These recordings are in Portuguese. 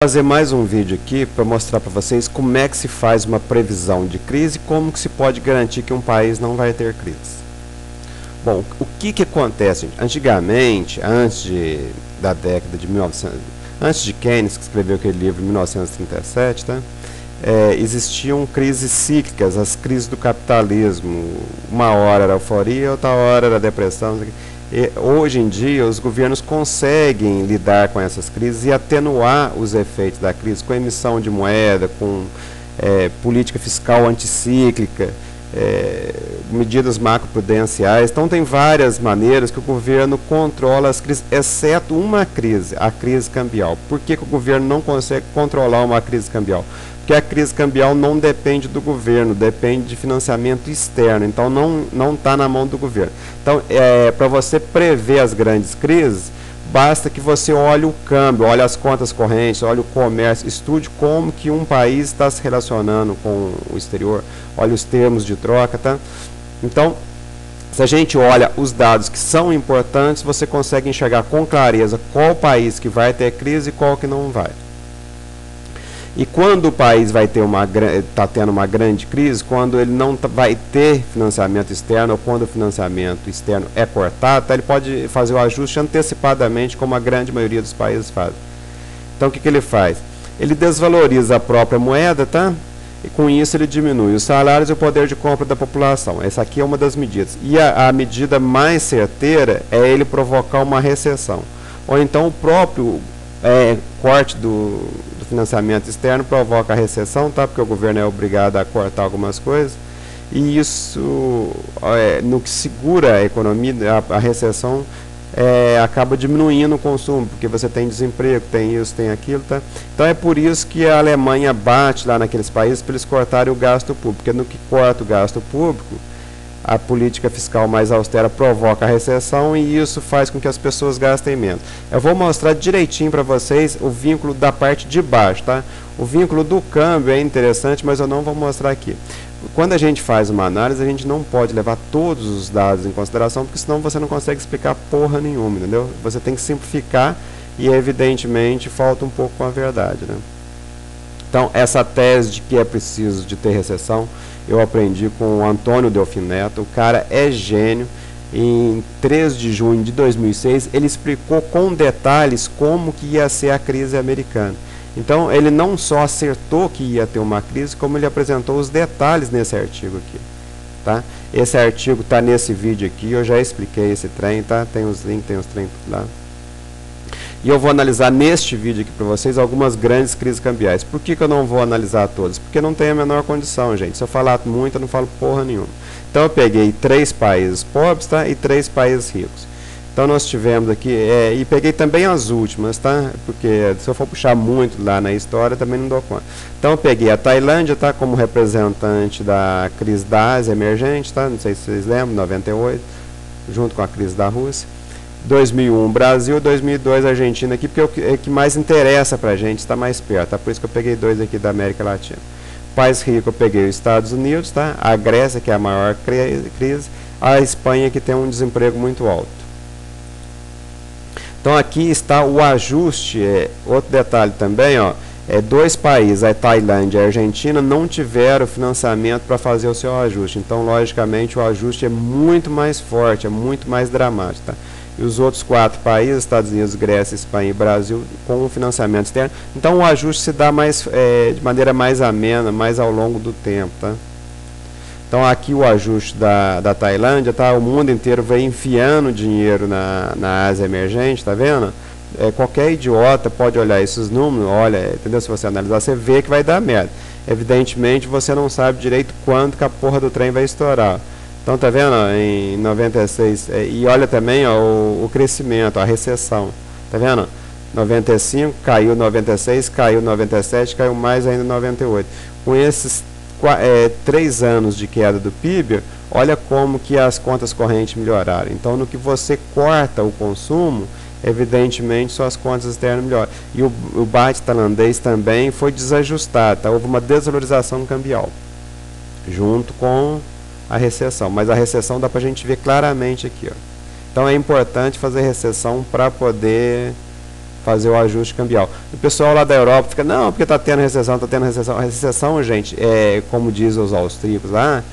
Fazer mais um vídeo aqui para mostrar para vocês como é que se faz uma previsão de crise e como que se pode garantir que um país não vai ter crise. Bom, o que acontece, gente? Antigamente, da década de 1900, antes de Keynes, que escreveu aquele livro em 1937, tá? Existiam crises cíclicas, as crises do capitalismo. Uma hora era euforia, outra hora era depressão. Hoje em dia, os governos conseguem lidar com essas crises e atenuar os efeitos da crise com emissão de moeda, com política fiscal anticíclica, medidas macroprudenciais. Então, tem várias maneiras que o governo controla as crises, exceto uma crise, a crise cambial. Por que o governo não consegue controlar uma crise cambial? Porque a crise cambial não depende do governo, depende de financiamento externo, então não está na mão do governo. Então, para você prever as grandes crises, basta que você olhe o câmbio, olhe as contas correntes, olhe o comércio, estude como que um país está se relacionando com o exterior, olhe os termos de troca, tá? Então, se a gente olha os dados que são importantes, você consegue enxergar com clareza qual país que vai ter crise e qual que não vai. E quando o país está tendo uma grande crise, quando ele não vai ter financiamento externo, ou quando o financiamento externo é cortado, ele pode fazer o ajuste antecipadamente, como a grande maioria dos países faz. Então, o que ele faz? Ele desvaloriza a própria moeda, tá? E com isso ele diminui os salários e o poder de compra da população. Essa aqui é uma das medidas. E a medida mais certeira é ele provocar uma recessão. Ou então o próprio corte do financiamento externo provoca a recessão, tá? Porque o governo é obrigado a cortar algumas coisas, e isso, no que segura a economia, a recessão, acaba diminuindo o consumo, porque você tem desemprego, tem isso, tem aquilo, tá? Então é por isso que a Alemanha bate lá naqueles países para eles cortarem o gasto público, porque no que corta o gasto público, a política fiscal mais austera provoca a recessão e isso faz com que as pessoas gastem menos. Eu vou mostrar direitinho para vocês o vínculo da parte de baixo, tá? O vínculo do câmbio é interessante, mas eu não vou mostrar aqui. Quando a gente faz uma análise, a gente não pode levar todos os dados em consideração, porque senão você não consegue explicar porra nenhuma, entendeu? Você tem que simplificar e, evidentemente, falta um pouco com a verdade, né? Então, essa tese de que é preciso de ter recessão, eu aprendi com o Antônio Delfim Neto. O cara é gênio. Em 3 de junho de 2006, ele explicou com detalhes como que ia ser a crise americana. Então, ele não só acertou que ia ter uma crise, como ele apresentou os detalhes nesse artigo aqui. Tá? Esse artigo está nesse vídeo aqui, eu já expliquei esse trem, tá? Tem os links, tem os trem lá. E eu vou analisar neste vídeo aqui para vocês algumas grandes crises cambiais. Por que eu não vou analisar todas? Porque não tem a menor condição, gente. Se eu falar muito, eu não falo porra nenhuma. Então eu peguei 3 países pobres, tá? E 3 países ricos. Então nós tivemos aqui, e peguei também as últimas, tá? Porque se eu for puxar muito lá na história, também não dou conta. Então eu peguei a Tailândia, tá? Como representante da crise da Ásia emergente, tá? Não sei se vocês lembram, 98, junto com a crise da Rússia. 2001 Brasil, 2002 Argentina aqui, porque é o que mais interessa pra gente, está mais perto, tá? Por isso que eu peguei 2 aqui da América Latina. País rico eu peguei os Estados Unidos, tá? A Grécia, que é a maior crise, a Espanha, que tem um desemprego muito alto. Então aqui está o ajuste, outro detalhe também, ó, 2 países, a Tailândia e a Argentina, não tiveram financiamento para fazer o seu ajuste, então logicamente o ajuste é muito mais forte, é muito mais dramático, tá? E os outros 4 países, Estados Unidos, Grécia, Espanha e Brasil, com o financiamento externo. Então o ajuste se dá de maneira mais amena, mais ao longo do tempo, tá? Então aqui o ajuste da Tailândia, tá? O mundo inteiro vai enfiando dinheiro na Ásia emergente, tá vendo? Qualquer idiota pode olhar esses números, olha, entendeu? Se você analisar, você vê que vai dar merda. Evidentemente você não sabe direito quando que a porra do trem vai estourar. Então, tá vendo, ó, em 96, e olha também, ó, o crescimento, a recessão, tá vendo? 95, caiu 96, caiu 97, caiu mais ainda 98. Com esses 3 anos de queda do PIB, olha como que as contas correntes melhoraram. Então, no que você corta o consumo, evidentemente suas contas externas melhoram. E o baht tailandês também foi desajustado, tá? Houve uma desvalorização cambial, junto com a recessão, mas a recessão dá para a gente ver claramente aqui, ó. Então é importante fazer recessão para poder fazer o ajuste cambial. O pessoal lá da Europa fica, não, porque está tendo recessão, está tendo recessão. A recessão, gente, como dizem os austríacos lá,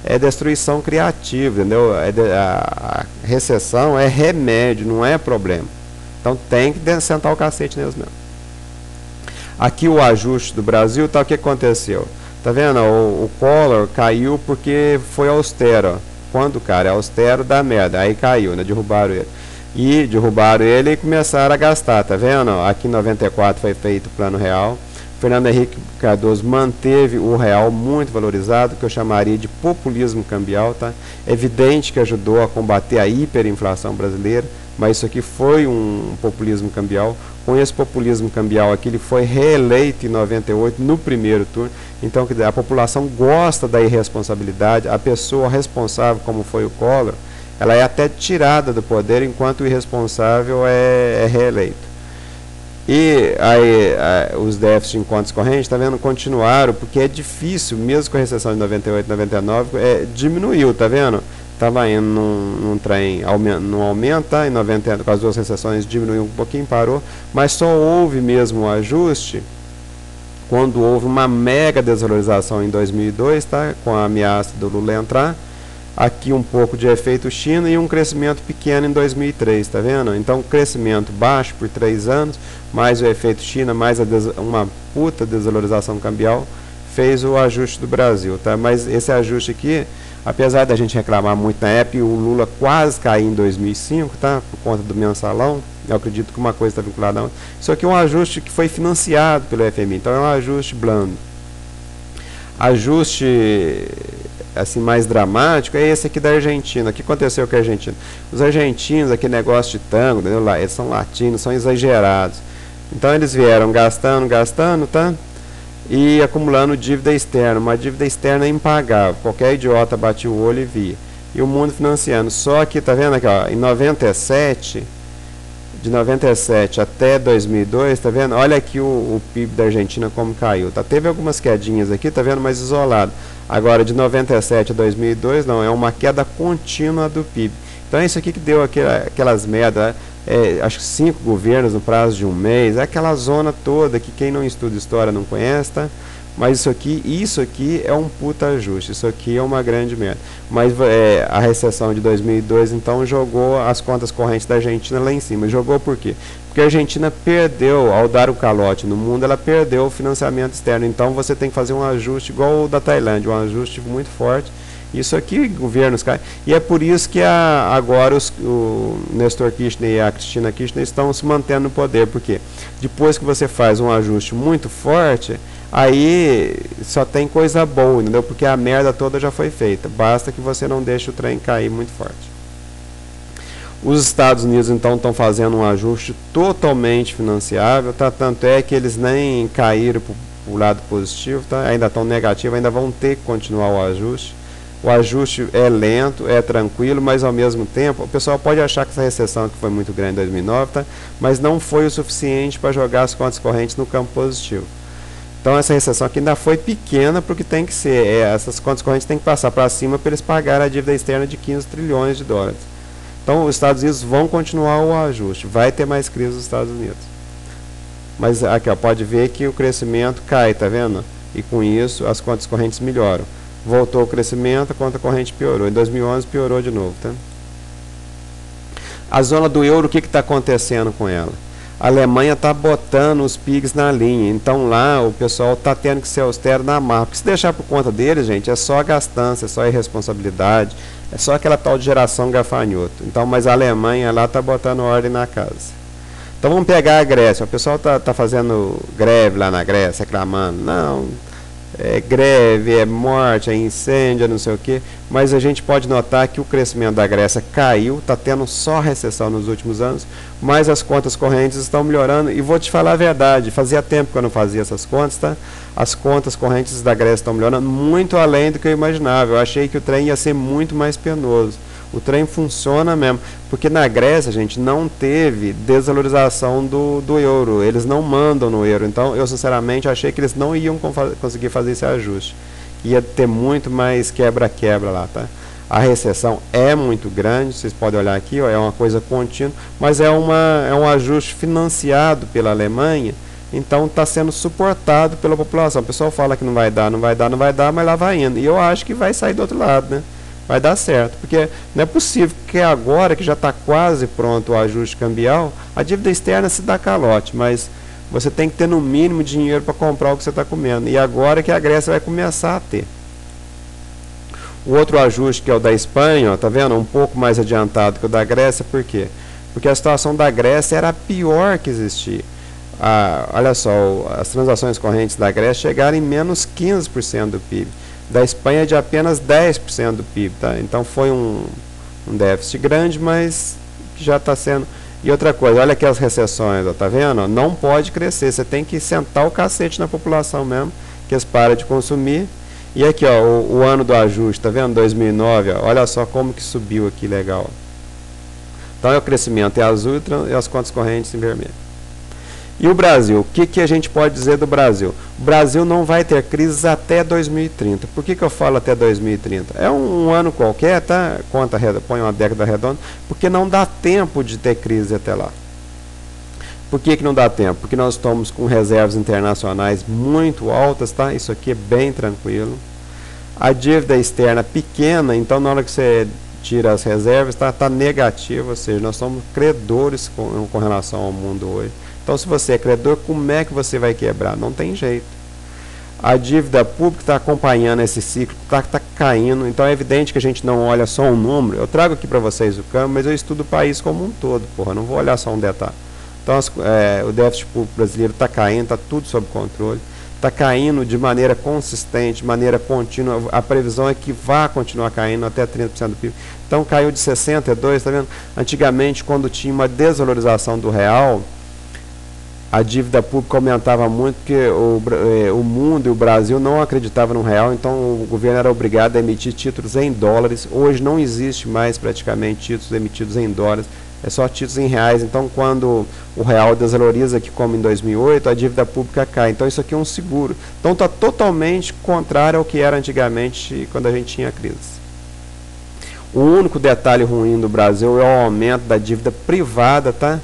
é destruição criativa, entendeu? A recessão é remédio, não é problema. Então tem que sentar o cacete neles mesmo. Aqui o ajuste do Brasil, tá, o que aconteceu? Tá vendo? O Collor caiu porque foi austero. Quando o cara é austero, dá merda. Aí caiu, né? Derrubaram ele. E derrubaram ele e começaram a gastar, tá vendo? Aqui em 94 foi feito o Plano Real. Fernando Henrique Cardoso manteve o real muito valorizado, que eu chamaria de populismo cambial, tá? É evidente que ajudou a combater a hiperinflação brasileira, mas isso aqui foi um populismo cambial. Com esse populismo cambial aqui, ele foi reeleito em 98 no primeiro turno. Então, a população gosta da irresponsabilidade. A pessoa responsável, como foi o Collor, ela é até tirada do poder, enquanto o irresponsável é reeleito. E aí, os déficits em contas correntes, está vendo, continuaram, porque é difícil, mesmo com a recessão de 98 e 99, diminuiu, tá vendo? Estava indo num trem, não aumenta, em 90, com as duas recessões diminuiu um pouquinho, parou, mas só houve mesmo um ajuste quando houve uma mega desvalorização em 2002, tá? Com a ameaça do Lula entrar. Aqui um pouco de efeito China e um crescimento pequeno em 2003, tá vendo? Então, crescimento baixo por 3 anos, mais o efeito China, mais uma puta desvalorização cambial, fez o ajuste do Brasil, tá? Mas esse ajuste aqui, apesar da gente reclamar muito na época, e o Lula quase caiu em 2005, tá? Por conta do mensalão, eu acredito que uma coisa está vinculada a outra. Isso aqui é um ajuste que foi financiado pelo FMI, então é um ajuste blando. Ajuste assim mais dramático é esse aqui da Argentina. O que aconteceu com a Argentina? Os argentinos, aquele negócio de tango, entendeu? Eles são latinos, são exagerados. Então eles vieram gastando, tá? E acumulando dívida externa, uma dívida externa impagável. Qualquer idiota batia o olho e via. E o mundo financiando. Só que, tá vendo aqui, ó, em 97, de 97 até 2002, tá vendo? Olha aqui o PIB da Argentina como caiu, tá? Teve algumas quedinhas aqui, tá vendo? Mas isolado. Agora, de 97 a 2002, não, é uma queda contínua do PIB. Então, é isso aqui que deu aquelas merdas, acho que 5 governos no prazo de um mês, é aquela zona toda que quem não estuda história não conhece, tá? Mas isso aqui é um puta ajuste, isso aqui é uma grande merda. Mas a recessão de 2002, então, jogou as contas correntes da Argentina lá em cima. Jogou por quê? Porque a Argentina perdeu, ao dar o calote no mundo, ela perdeu o financiamento externo. Então, você tem que fazer um ajuste igual o da Tailândia, um ajuste muito forte. Isso aqui, governos caem. E é por isso que agora o Nestor Kirchner e a Cristina Kirchner estão se mantendo no poder. Porque depois que você faz um ajuste muito forte, aí só tem coisa boa, entendeu? Porque a merda toda já foi feita. Basta que você não deixe o trem cair muito forte. Os Estados Unidos, então, estão fazendo um ajuste totalmente financiável, tá? Tanto é que eles nem caíram para o lado positivo, tá? Ainda estão negativos, ainda vão ter que continuar o ajuste. O ajuste é lento, é tranquilo, mas ao mesmo tempo, o pessoal pode achar que essa recessão aqui foi muito grande em 2009, tá? Mas não foi o suficiente para jogar as contas correntes no campo positivo. Então essa recessão aqui ainda foi pequena porque tem que ser, essas contas correntes têm que passar para cima para eles pagarem a dívida externa de 15 trilhões de dólares. Então os Estados Unidos vão continuar o ajuste, vai ter mais crise nos Estados Unidos. Mas aqui ó, pode ver que o crescimento cai, tá vendo? E com isso as contas correntes melhoram. Voltou o crescimento, a conta corrente piorou. Em 2011 piorou de novo, tá? A zona do euro, o que está acontecendo com ela? A Alemanha está botando os PIGs na linha, então lá o pessoal está tendo que ser austero na marra. Porque se deixar por conta deles, gente, é só gastança, é só irresponsabilidade, é só aquela tal de geração gafanhoto. Então, mas a Alemanha lá está botando ordem na casa. Então vamos pegar a Grécia. O pessoal está fazendo greve lá na Grécia, reclamando. Não, é greve, é morte, é incêndio, não sei o quê. Mas a gente pode notar que o crescimento da Grécia caiu, está tendo só recessão nos últimos anos, mas as contas correntes estão melhorando. E vou te falar a verdade, fazia tempo que eu não fazia essas contas, tá? As contas correntes da Grécia estão melhorando muito além do que eu imaginava. Eu achei que o trem ia ser muito mais penoso. O trem funciona mesmo, porque na Grécia, gente, não teve desvalorização do euro, eles não mandam no euro, então eu sinceramente achei que eles não iam conseguir fazer esse ajuste, ia ter muito mais quebra-quebra lá, tá? A recessão é muito grande, vocês podem olhar aqui, ó, é uma coisa contínua, mas é um ajuste financiado pela Alemanha, então está sendo suportado pela população. O pessoal fala que não vai dar, não vai dar, não vai dar, mas lá vai indo. E eu acho que vai sair do outro lado, né? Vai dar certo, porque não é possível que agora, que já está quase pronto o ajuste cambial, a dívida externa se dá calote, mas você tem que ter no mínimo dinheiro para comprar o que você está comendo. E agora que a Grécia vai começar a ter. O outro ajuste, que é o da Espanha, ó, tá vendo? Um pouco mais adiantado que o da Grécia, por quê? Porque a situação da Grécia era a pior que existia. Olha só, as transações correntes da Grécia chegaram em menos 15% do PIB. Da Espanha de apenas 10% do PIB, tá? Então foi um déficit grande, mas já está sendo... E outra coisa, olha aqui as recessões, ó, tá vendo? Não pode crescer, você tem que sentar o cacete na população mesmo, que eles param de consumir. E aqui, ó, o ano do ajuste, tá vendo? 2009, ó, olha só como que subiu aqui, legal. Então é o crescimento em azul e as contas correntes em vermelho. E o Brasil, o que a gente pode dizer do Brasil? O Brasil não vai ter crises até 2030. Por que eu falo até 2030? É um ano qualquer, tá? Põe uma década redonda, porque não dá tempo de ter crise até lá. Por que não dá tempo? Porque nós estamos com reservas internacionais muito altas, tá? Isso aqui é bem tranquilo. A dívida externa pequena, então na hora que você tira as reservas, tá negativa, ou seja, nós somos credores com relação ao mundo hoje. Então, se você é credor, como é que você vai quebrar? Não tem jeito. A dívida pública está acompanhando esse ciclo, está caindo. Então, é evidente que a gente não olha só um número. Eu trago aqui para vocês o câmbio, mas eu estudo o país como um todo. Porra, não vou olhar só um detalhe. Então, o déficit público brasileiro está caindo, está tudo sob controle. Está caindo de maneira consistente, de maneira contínua. A previsão é que vai continuar caindo até 30% do PIB. Então, caiu de 62%, está vendo? Antigamente, quando tinha uma desvalorização do real, a dívida pública aumentava muito, porque o mundo e o Brasil não acreditavam no real, então o governo era obrigado a emitir títulos em dólares. Hoje não existe mais praticamente títulos emitidos em dólares, é só títulos em reais. Então, quando o real desvaloriza, que como em 2008, a dívida pública cai. Então, isso aqui é um seguro. Então, está totalmente contrário ao que era antigamente, quando a gente tinha crise. O único detalhe ruim do Brasil é o aumento da dívida privada, tá?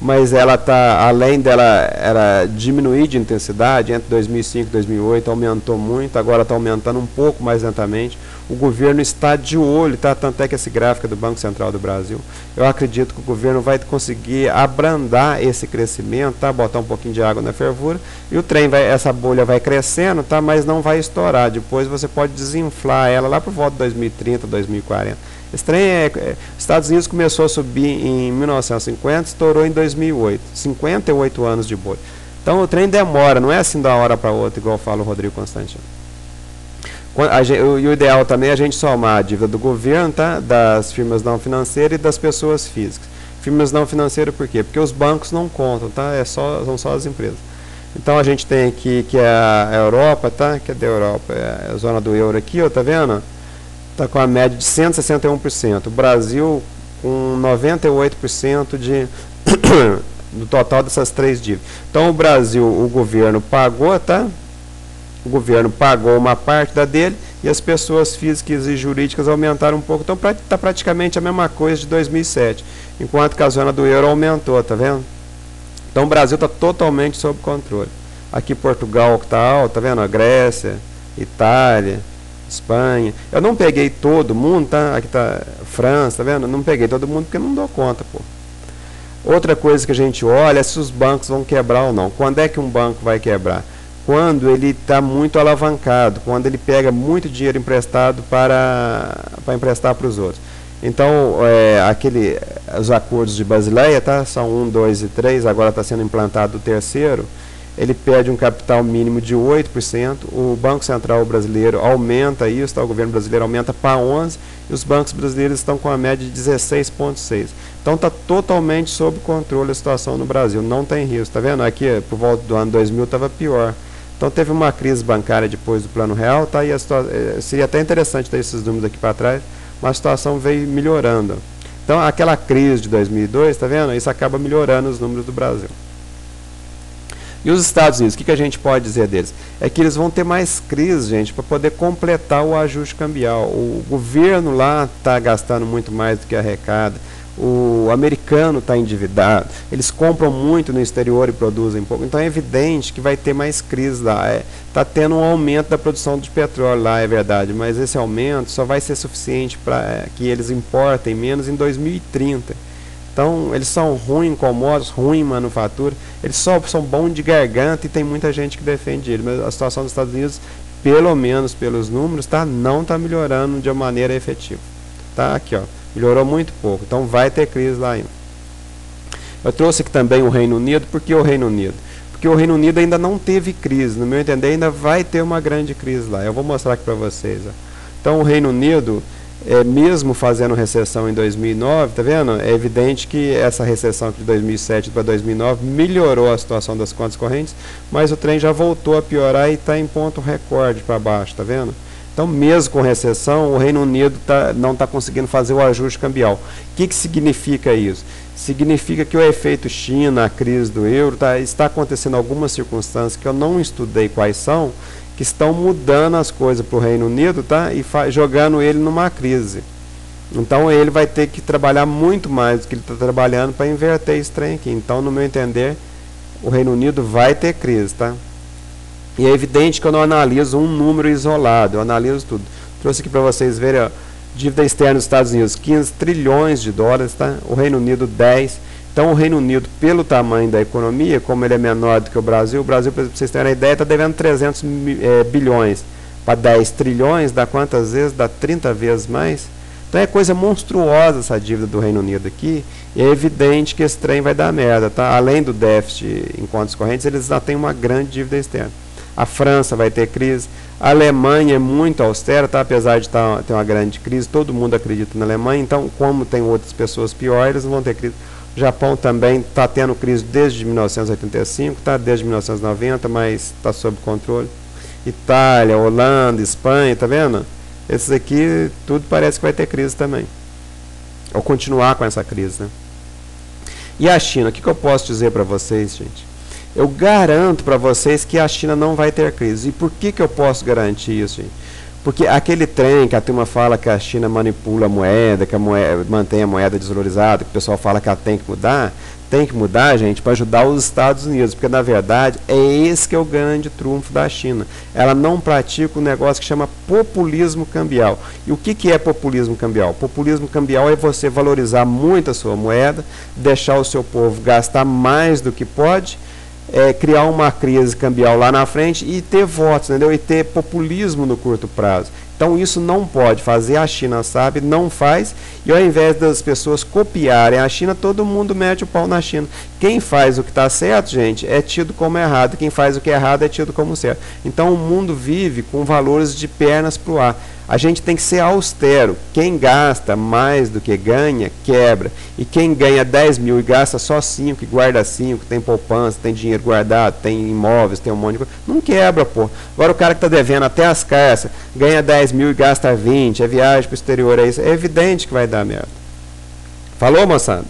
Mas ela está, além dela diminuir de intensidade, entre 2005 e 2008 aumentou muito, agora está aumentando um pouco mais lentamente. O governo está de olho, tá? Tanto é que esse gráfico é do Banco Central do Brasil. Eu acredito que o governo vai conseguir abrandar esse crescimento, tá? Botar um pouquinho de água na fervura, e o trem essa bolha vai crescendo, tá? Mas não vai estourar. Depois você pode desinflar ela lá por volta de 2030, 2040. Esse trem Estados Unidos começou a subir em 1950, estourou em 2008, 58 anos de bolha. Então o trem demora, não é assim de uma hora para outra, igual fala o Rodrigo Constantino. E o ideal também é a gente somar a dívida do governo, tá? Das firmas não financeiras e das pessoas físicas. Firmas não financeiras por quê? Porque os bancos não contam, tá? São só as empresas. Então a gente tem aqui que é a Europa, tá? Cadê a Europa? É a zona do euro aqui, ó, tá vendo? Está com a média de 161%. O Brasil com 98% do total dessas três dívidas. Então o Brasil, o governo pagou, tá? O governo pagou uma parte da dele e as pessoas físicas e jurídicas aumentaram um pouco. Então está praticamente a mesma coisa de 2007, enquanto que a zona do euro aumentou, tá vendo? Então o Brasil está totalmente sob controle. Aqui Portugal que está alto, tá vendo? A Grécia, Itália, Espanha. Eu não peguei todo mundo, tá? Aqui tá França, tá vendo? Eu não peguei todo mundo porque não dou conta, pô. Outra coisa que a gente olha é se os bancos vão quebrar ou não. Quando é que um banco vai quebrar? Quando ele está muito alavancado, quando ele pega muito dinheiro emprestado para emprestar para os outros. Então, os acordos de Basileia, tá? São 1, 2 e 3, agora está sendo implantado o terceiro. Ele pede um capital mínimo de 8%, o Banco Central brasileiro aumenta isso, tá? O governo brasileiro aumenta para 11%, e os bancos brasileiros estão com a média de 16,6%. Então está totalmente sob controle a situação no Brasil, não tem risco, está vendo? Aqui, por volta do ano 2000, estava pior. Então teve uma crise bancária depois do Plano Real, tá? E seria até interessante ter esses números aqui para trás, mas a situação veio melhorando. Então aquela crise de 2002, está vendo? Isso acaba melhorando os números do Brasil. E os Estados Unidos, o que a gente pode dizer deles? É que eles vão ter mais crise, gente, para poder completar o ajuste cambial. O governo lá está gastando muito mais do que arrecada. O americano está endividado, eles compram muito no exterior e produzem pouco, então é evidente que vai ter mais crise lá. Está tendo um aumento da produção de petróleo lá, é verdade, mas esse aumento só vai ser suficiente para que eles importem menos em 2030. Então eles são ruins em commodities, ruins em manufatura, eles só são bons de garganta e tem muita gente que defende eles, mas a situação dos Estados Unidos, pelo menos pelos números, não está melhorando de uma maneira efetiva. Tá aqui, ó. Melhorou muito pouco, então vai ter crise lá ainda. Eu trouxe aqui também o Reino Unido. Por que o Reino Unido? Porque o Reino Unido ainda não teve crise, no meu entender ainda vai ter uma grande crise lá. Eu vou mostrar aqui para vocês. Ó. Então o Reino Unido, mesmo fazendo recessão em 2009, tá vendo? É evidente que essa recessão de 2007 para 2009 melhorou a situação das contas correntes, mas o trem já voltou a piorar e está em ponto recorde para baixo, tá vendo? Então, mesmo com recessão, o Reino Unido não está conseguindo fazer o ajuste cambial. O que significa isso? Significa que o efeito China, a crise do euro, está acontecendo algumas circunstâncias que eu não estudei quais são, que estão mudando as coisas para o Reino Unido, e jogando ele numa crise. Então, ele vai ter que trabalhar muito mais do que ele está trabalhando para inverter esse trem aqui. Então, no meu entender, o Reino Unido vai ter crise, tá? E é evidente que eu não analiso um número isolado, eu analiso tudo. Trouxe aqui para vocês verem, ó, dívida externa dos Estados Unidos, 15 trilhões de dólares, tá? O Reino Unido, 10. Então, o Reino Unido, pelo tamanho da economia, como ele é menor do que o Brasil, para vocês terem uma ideia, está devendo 300 bilhões para 10 trilhões, dá quantas vezes? Dá 30 vezes mais. Então, é coisa monstruosa essa dívida do Reino Unido aqui, e é evidente que esse trem vai dar merda, tá? Além do déficit em contas correntes, eles já têm uma grande dívida externa. A França vai ter crise, a Alemanha é muito austera, tá? Apesar de ter uma grande crise, todo mundo acredita na Alemanha, então como tem outras pessoas piores, eles não vão ter crise. O Japão também está tendo crise desde 1985, tá? Desde 1990, mas está sob controle. Itália, Holanda, Espanha, tá vendo? Esses aqui, tudo parece que vai ter crise também. Ou continuar com essa crise, né? E a China, o que eu posso dizer para vocês, gente? Eu garanto para vocês que a China não vai ter crise. E por que eu posso garantir isso, gente? Porque aquele trem que a turma fala que a China manipula a moeda, que mantém a moeda desvalorizada, que o pessoal fala que ela tem que mudar, gente, para ajudar os Estados Unidos. Porque, na verdade, é esse que é o grande trunfo da China. Ela não pratica um negócio que chama populismo cambial. E o que é populismo cambial? Populismo cambial é você valorizar muito a sua moeda, deixar o seu povo gastar mais do que pode, criar uma crise cambial lá na frente e ter votos, entendeu? E ter populismo no curto prazo. Então isso não pode fazer, a China sabe, não faz, e ao invés das pessoas copiarem a China, todo mundo mete o pau na China. Quem faz o que está certo, gente, é tido como errado, quem faz o que é errado é tido como certo. Então o mundo vive com valores de pernas para o ar. A gente tem que ser austero. Quem gasta mais do que ganha, quebra. E quem ganha 10 mil e gasta só 5, e guarda 5, tem poupança, tem dinheiro guardado, tem imóveis, tem um monte de coisa, não quebra, pô. Agora o cara que está devendo até as carças, ganha 10 mil e gasta 20, é viagem para o exterior, é isso. É evidente que vai dar merda. Falou, moçada?